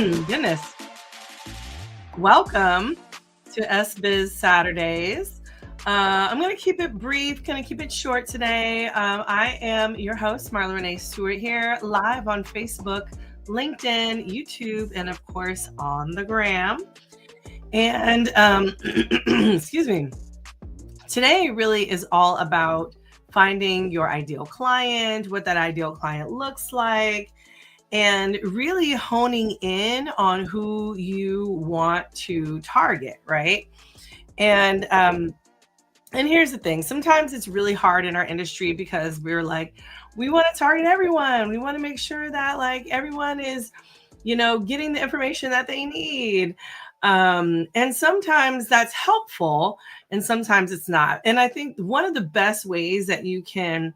Goodness. Welcome to SBiz Saturdays. I'm going to keep it brief, going to keep it short today. I am your host, Marla Renee Stewart, here live on Facebook, LinkedIn, YouTube, and of course on the gram. And excuse me. Today really is all about finding your ideal client, what that ideal client looks like, and really honing in on who you want to target, right? And here's the thing. Sometimes it's really hard in our industry because we're like, we want to target everyone. We want to make sure that like everyone is, getting the information that they need. And sometimes that's helpful and sometimes it's not. And I think one of the best ways that you can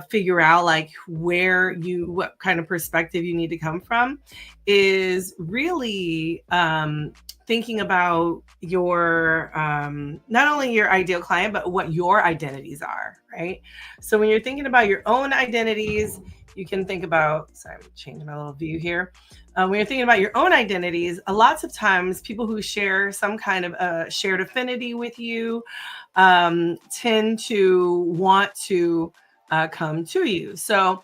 figure out like what kind of perspective you need to come from is really thinking about your not only your ideal client, but what your identities are, right? So when you're thinking about your own identities, you can think about, sorry, I'm changing my little view here. When you're thinking about your own identities, lots of times people who share some kind of shared affinity with you tend to want to come to you. So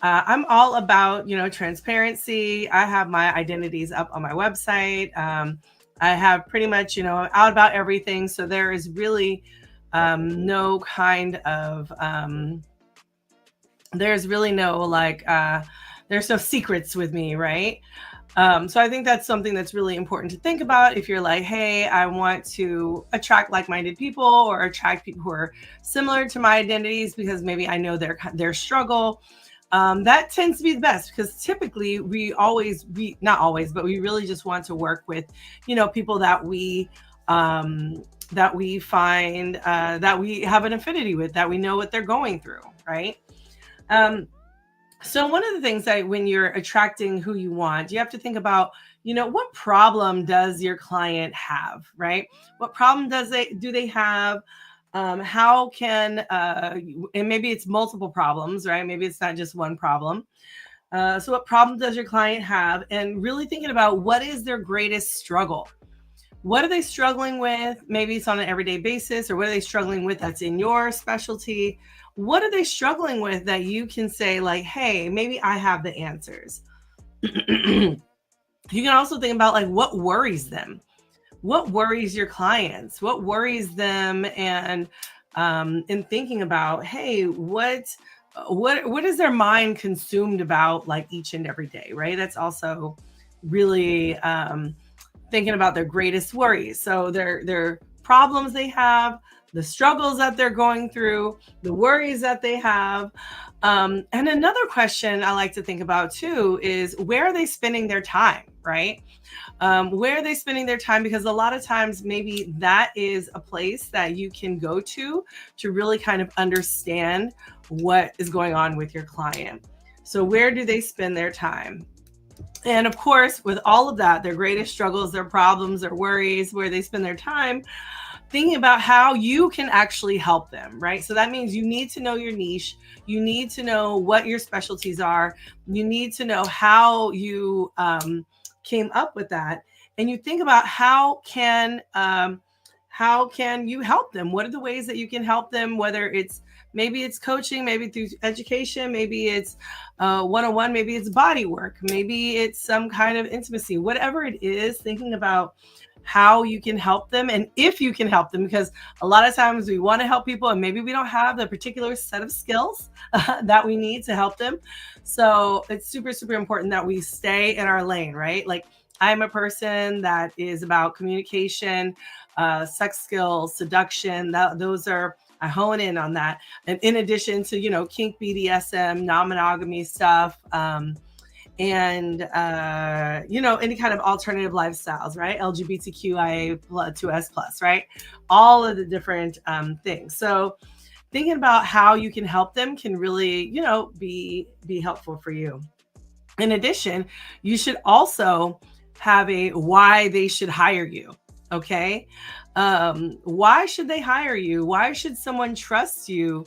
I'm all about, transparency. I have my identities up on my website. I have pretty much, out about everything. So there is really no kind of, there's really no like, there's no secrets with me, right? So I think that's something that's really important to think about if you're like, hey, I want to attract like-minded people or attract people who are similar to my identities because maybe I know their struggle. That tends to be the best because typically not always, but we really just want to work with, people that we find that we have an affinity with, that we know what they're going through, right? So one of the things that when you're attracting who you want, you have to think about, what problem does your client have, right? What problem do they have? How can, and maybe it's multiple problems, right? Maybe it's not just one problem. So what problem does your client have? And really thinking about what is their greatest struggle? What are they struggling with? Maybe it's on an everyday basis, or what are they struggling with that's in your specialty? What are they struggling with that you can say like, hey, maybe I have the answers. You can also think about like what worries them. What worries your clients? What worries them? And in thinking about, hey, what is their mind consumed about like each and every day, right? That's also really thinking about their greatest worries. So their problems they have, the struggles that they're going through, the worries that they have. And another question I like to think about too is where are they spending their time, right? Where are they spending their time? Because a lot of times maybe that is a place that you can go to really kind of understand what is going on with your client. So where do they spend their time? And of course, with all of that, their greatest struggles, their problems, their worries, where they spend their time, thinking about how you can actually help them, right? So that means you need to know your niche. You need to know what your specialties are. You need to know how you came up with that. And you think about how can you help them? What are the ways that you can help them? Whether maybe it's coaching, maybe through education, maybe it's one-on-one, maybe it's body work, maybe it's some kind of intimacy, whatever it is, thinking about how you can help them and if you can help them, because a lot of times we want to help people and maybe we don't have the particular set of skills that we need to help them. So it's super, super important that we stay in our lane, right? Like I'm a person that is about communication, sex skills, seduction. I hone in on that. And in addition to, kink, BDSM, non-monogamy stuff, and any kind of alternative lifestyles, right? LGBTQIA+2S+, right? All of the different things. So thinking about how you can help them can really, be helpful for you. In addition, you should also have a why they should hire you. Okay. Why should they hire you? Why should someone trust you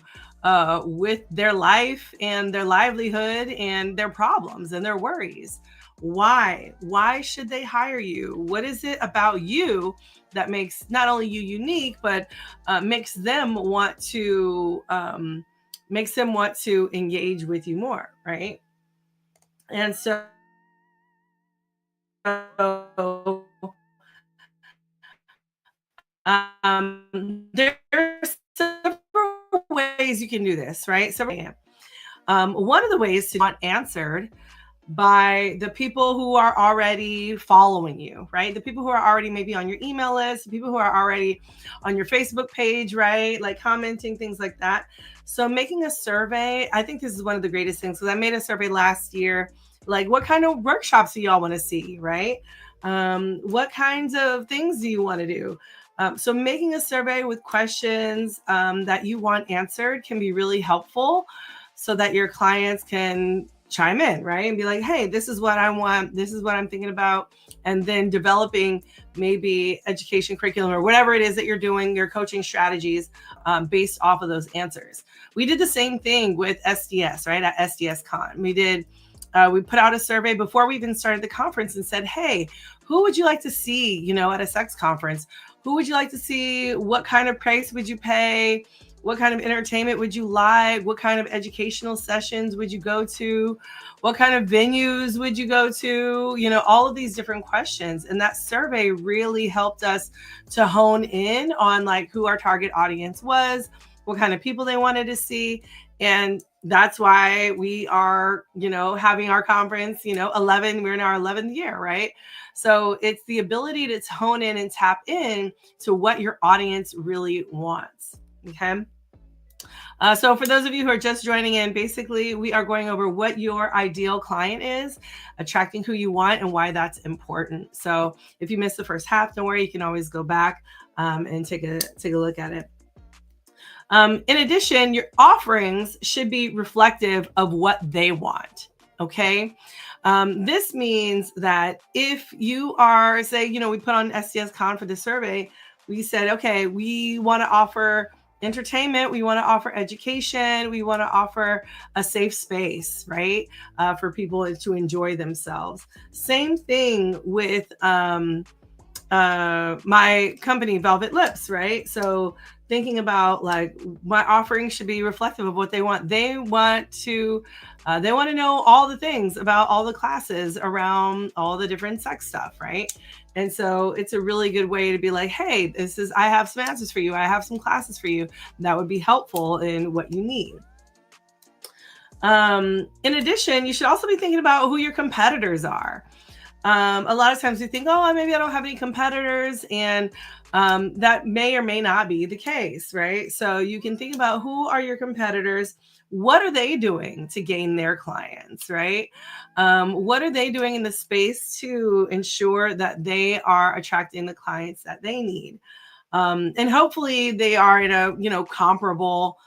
with their life and their livelihood and their problems and their worries? Why should they hire you? What is it about you that makes not only you unique, but makes them want to engage with you more, right? And so there's several ways you can do this, right? One of the ways to want answered by the people who are already following you, right? The people who are already maybe on your email list, the people who are already on your Facebook page, right? Like commenting, things like that. So making a survey, I think this is one of the greatest things, because I made a survey last year, like what kind of workshops do y'all want to see, right? What kinds of things do you want to do? So making a survey with questions that you want answered can be really helpful, so that your clients can chime in, right? And be like, hey, this is what I want. This is what I'm thinking about. And then developing maybe education curriculum or whatever it is that you're doing, your coaching strategies based off of those answers. We did the same thing with SDS, right? At SDS Con. We put out a survey before we even started the conference and said, hey, who would you like to see, at a sex conference? Who would you like to see? What kind of price would you pay? What kind of entertainment would you like? What kind of educational sessions would you go to? What kind of venues would you go to? All of these different questions. And that survey really helped us to hone in on like who our target audience was, what kind of people they wanted to see. And that's why we are, having our conference, we're in our 11th year, right? So it's the ability to hone in and tap in to what your audience really wants. Okay. So for those of you who are just joining in, basically we are going over what your ideal client is, attracting who you want, and why that's important. So if you missed the first half, don't worry, you can always go back and take a look at it. In addition, your offerings should be reflective of what they want. Okay. This means that if you are, say, we put on SDS Con for the survey, we said, okay, we want to offer entertainment, we want to offer education, we want to offer a safe space, right? For people to enjoy themselves. Same thing with my company, Velvet Lips, right? So thinking about like my offering should be reflective of what they want. They want to know all the things about all the classes around all the different sex stuff, right? And so it's a really good way to be like, hey, I have some answers for you. I have some classes for you that would be helpful in what you need. In addition, you should also be thinking about who your competitors are. A lot of times we think, oh, maybe I don't have any competitors, and that may or may not be the case, right? So you can think about who are your competitors, what are they doing to gain their clients, right? What are they doing in the space to ensure that they are attracting the clients that they need? And hopefully they are in a comparable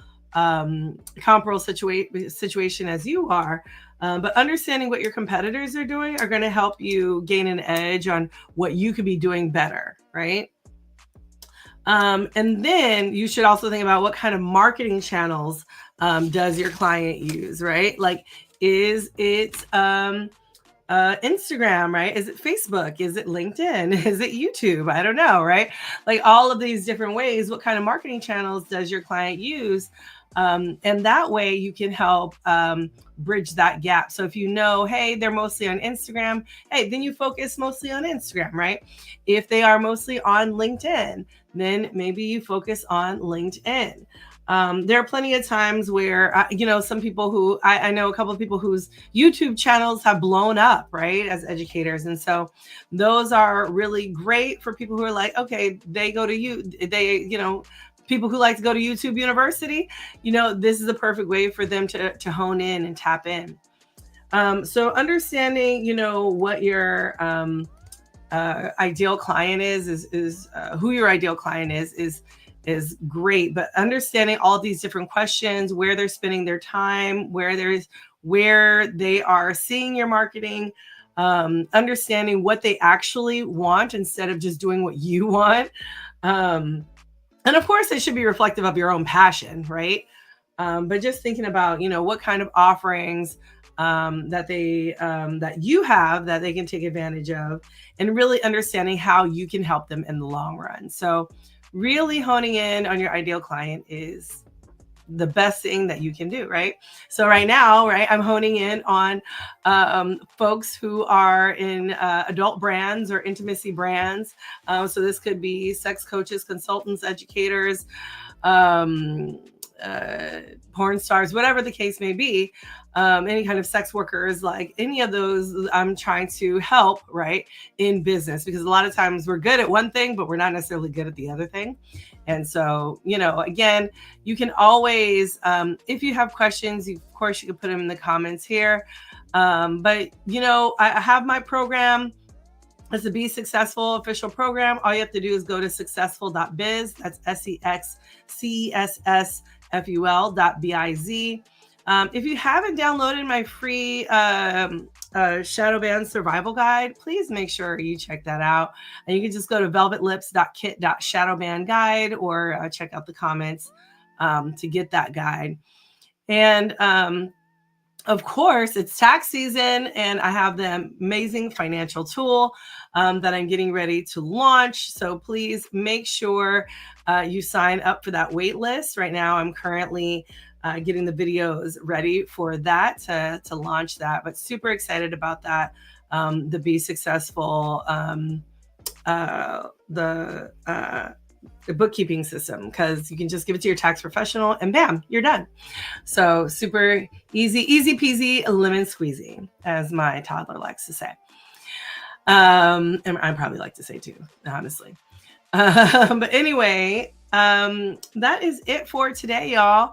situation as you are. But understanding what your competitors are doing are going to help you gain an edge on what you could be doing better, right? And then you should also think about what kind of marketing channels does your client use, right? Like, is it Instagram, right? Is it Facebook? Is it LinkedIn? Is it YouTube? I don't know, right? Like all of these different ways, what kind of marketing channels does your client use? And that way you can help bridge that gap. So if hey, they're mostly on Instagram, hey, then you focus mostly on Instagram, right? If they are mostly on LinkedIn, then maybe you focus on LinkedIn. There are plenty of times where, some people who I know a couple of people whose YouTube channels have blown up, right, as educators. And so those are really great for people who are like, okay, people who like to go to YouTube University, this is a perfect way for them to hone in and tap in. So understanding, what your ideal client is who your ideal client is great, but understanding all these different questions, where they're spending their time, where they are seeing your marketing, understanding what they actually want instead of just doing what you want. And of course, it should be reflective of your own passion, right? But just thinking about, what kind of offerings that you have that they can take advantage of, and really understanding how you can help them in the long run. So really honing in on your ideal client is the best thing that you can do, right? So right now, right, I'm honing in on folks who are in adult brands or intimacy brands. So this could be sex coaches, consultants, educators, um, porn stars, whatever the case may be, any kind of sex workers, like any of those, I'm trying to help, right, in business, because a lot of times we're good at one thing, but we're not necessarily good at the other thing. And so, again, you can always, if you have questions, of course, you can put them in the comments here. But, I have my program. It's a Be Successful official program. All you have to do is go to sexcessful.biz. That's SEXCSSFUL.biz. If you haven't downloaded my free shadow band survival guide, please make sure you check that out. And you can just go to velvetlips.kit.shadowbandguide, or check out the comments to get that guide. And of course, it's tax season, and I have the amazing financial tool that I'm getting ready to launch. So please make sure you sign up for that wait list. Right now, I'm currently getting the videos ready for that to launch that, but super excited about that. The Be Successful, the bookkeeping system, because you can just give it to your tax professional and bam, you're done. So super easy peasy, lemon squeezy, as my toddler likes to say. And I probably like to say too, honestly. But anyway, that is it for today, y'all.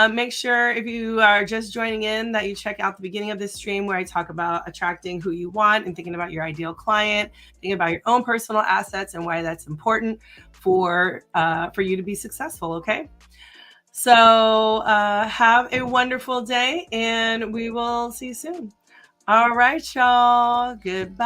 Make sure, if you are just joining in, that you check out the beginning of this stream, where I talk about attracting who you want and thinking about your ideal client, thinking about your own personal assets and why that's important for you to be successful. Okay. So have a wonderful day, and we will see you soon. All right, y'all. Goodbye.